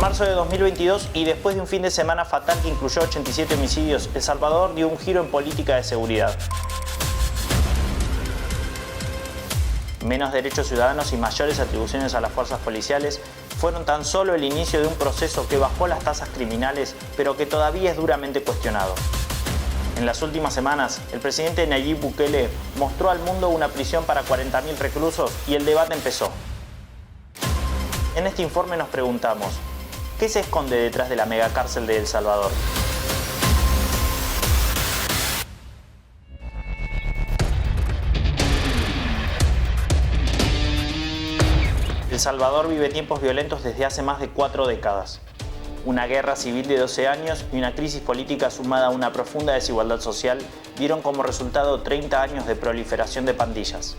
marzo de 2022 y después de un fin de semana fatal que incluyó 87 homicidios, El Salvador dio un giro en política de seguridad. Menos derechos ciudadanos y mayores atribuciones a las fuerzas policiales fueron tan solo el inicio de un proceso que bajó las tasas criminales, pero que todavía es duramente cuestionado. En las últimas semanas, el presidente Nayib Bukele mostró al mundo una prisión para 40.000 reclusos y el debate empezó. En este informe nos preguntamos, ¿qué se esconde detrás de la megacárcel de El Salvador? El Salvador vive tiempos violentos desde hace más de 4 décadas. Una guerra civil de 12 años y una crisis política sumada a una profunda desigualdad social dieron como resultado 30 años de proliferación de pandillas.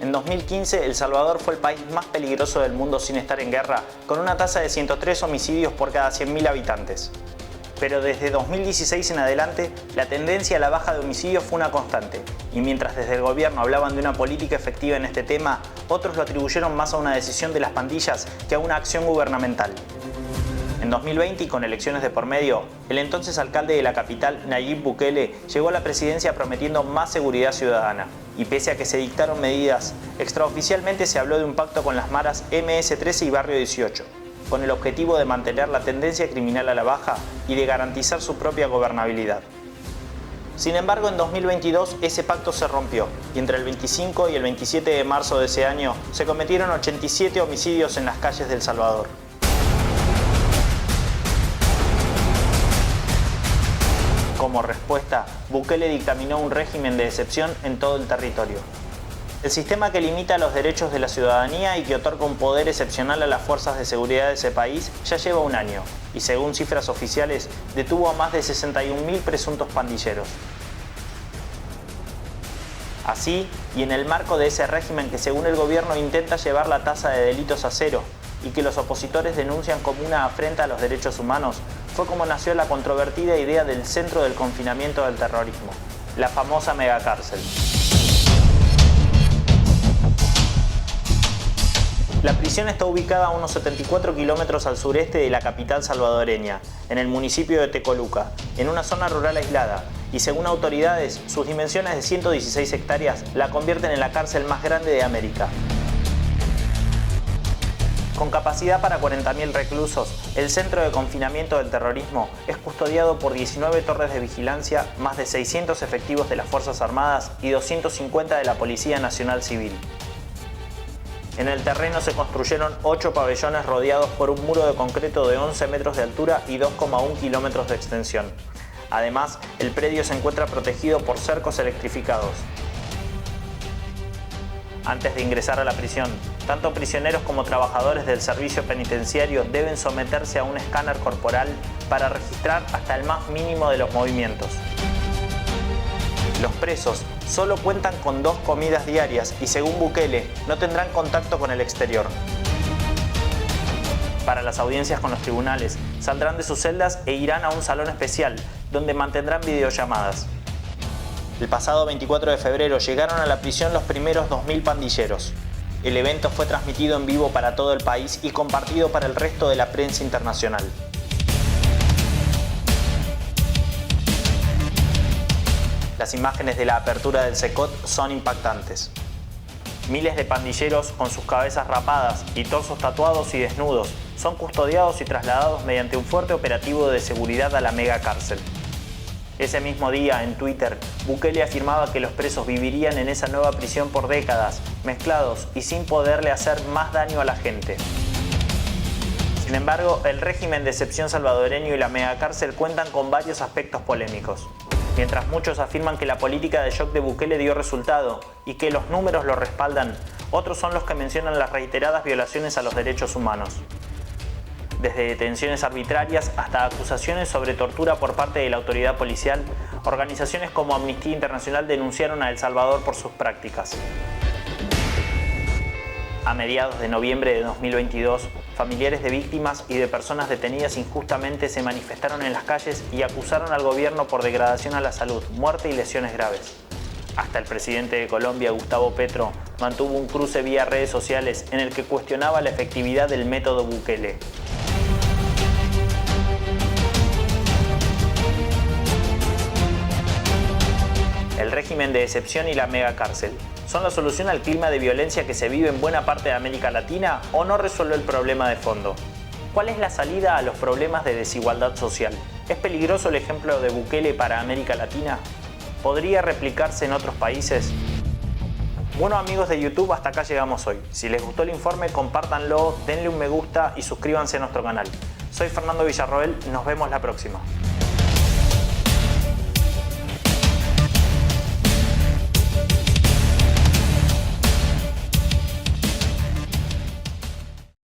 En 2015, El Salvador fue el país más peligroso del mundo sin estar en guerra, con una tasa de 103 homicidios por cada 100.000 habitantes. Pero desde 2016 en adelante, la tendencia a la baja de homicidios fue una constante, y mientras desde el gobierno hablaban de una política efectiva en este tema, otros lo atribuyeron más a una decisión de las pandillas que a una acción gubernamental. En 2020, y con elecciones de por medio, el entonces alcalde de la capital, Nayib Bukele, llegó a la presidencia prometiendo más seguridad ciudadana. Y pese a que se dictaron medidas, extraoficialmente se habló de un pacto con las maras MS-13 y Barrio 18, con el objetivo de mantener la tendencia criminal a la baja y de garantizar su propia gobernabilidad. Sin embargo, en 2022 ese pacto se rompió y entre el 25 y el 27 de marzo de ese año se cometieron 87 homicidios en las calles de El Salvador. Como respuesta, Bukele dictaminó un régimen de excepción en todo el territorio. El sistema que limita los derechos de la ciudadanía y que otorga un poder excepcional a las fuerzas de seguridad de ese país ya lleva un año y, según cifras oficiales, detuvo a más de 61.000 presuntos pandilleros. Así, y en el marco de ese régimen que según el gobierno intenta llevar la tasa de delitos a cero y que los opositores denuncian como una afrenta a los derechos humanos, fue como nació la controvertida idea del Centro del Confinamiento del Terrorismo, la famosa megacárcel. La prisión está ubicada a unos 74 kilómetros al sureste de la capital salvadoreña, en el municipio de Tecoluca, en una zona rural aislada, y según autoridades, sus dimensiones de 116 hectáreas la convierten en la cárcel más grande de América. Con capacidad para 40.000 reclusos, el Centro de Confinamiento del Terrorismo es custodiado por 19 torres de vigilancia, más de 600 efectivos de las Fuerzas Armadas y 250 de la Policía Nacional Civil. En el terreno se construyeron 8 pabellones rodeados por un muro de concreto de 11 metros de altura y 2,1 kilómetros de extensión. Además, el predio se encuentra protegido por cercos electrificados. Antes de ingresar a la prisión, tanto prisioneros como trabajadores del servicio penitenciario deben someterse a un escáner corporal para registrar hasta el más mínimo de los movimientos. Los presos solo cuentan con 2 comidas diarias y, según Bukele, no tendrán contacto con el exterior. Para las audiencias con los tribunales, saldrán de sus celdas e irán a un salón especial, donde mantendrán videollamadas. El pasado 24 de febrero llegaron a la prisión los primeros 2.000 pandilleros. El evento fue transmitido en vivo para todo el país y compartido para el resto de la prensa internacional. Las imágenes de la apertura del Secot son impactantes. Miles de pandilleros con sus cabezas rapadas y torsos tatuados y desnudos son custodiados y trasladados mediante un fuerte operativo de seguridad a la megacárcel. Ese mismo día, en Twitter, Bukele afirmaba que los presos vivirían en esa nueva prisión por décadas, mezclados y sin poderle hacer más daño a la gente. Sin embargo, el régimen de excepción salvadoreño y la megacárcel cuentan con varios aspectos polémicos. Mientras muchos afirman que la política de shock de Bukele dio resultado y que los números lo respaldan, otros son los que mencionan las reiteradas violaciones a los derechos humanos. Desde detenciones arbitrarias hasta acusaciones sobre tortura por parte de la autoridad policial, organizaciones como Amnistía Internacional denunciaron a El Salvador por sus prácticas. A mediados de noviembre de 2022, familiares de víctimas y de personas detenidas injustamente se manifestaron en las calles y acusaron al gobierno por degradación a la salud, muerte y lesiones graves. Hasta el presidente de Colombia, Gustavo Petro, mantuvo un cruce vía redes sociales en el que cuestionaba la efectividad del método Bukele. régimen de excepción y la megacárcel son la solución al clima de violencia que se vive en buena parte de América Latina o no resuelve el problema de fondo? ¿Cuál es la salida a los problemas de desigualdad social? ¿Es peligroso el ejemplo de Bukele para América Latina? ¿Podría replicarse en otros países? Bueno, amigos de YouTube, hasta acá llegamos hoy. Si les gustó el informe, compártanlo, denle un me gusta y suscríbanse a nuestro canal. Soy Fernando Villarroel, nos vemos la próxima.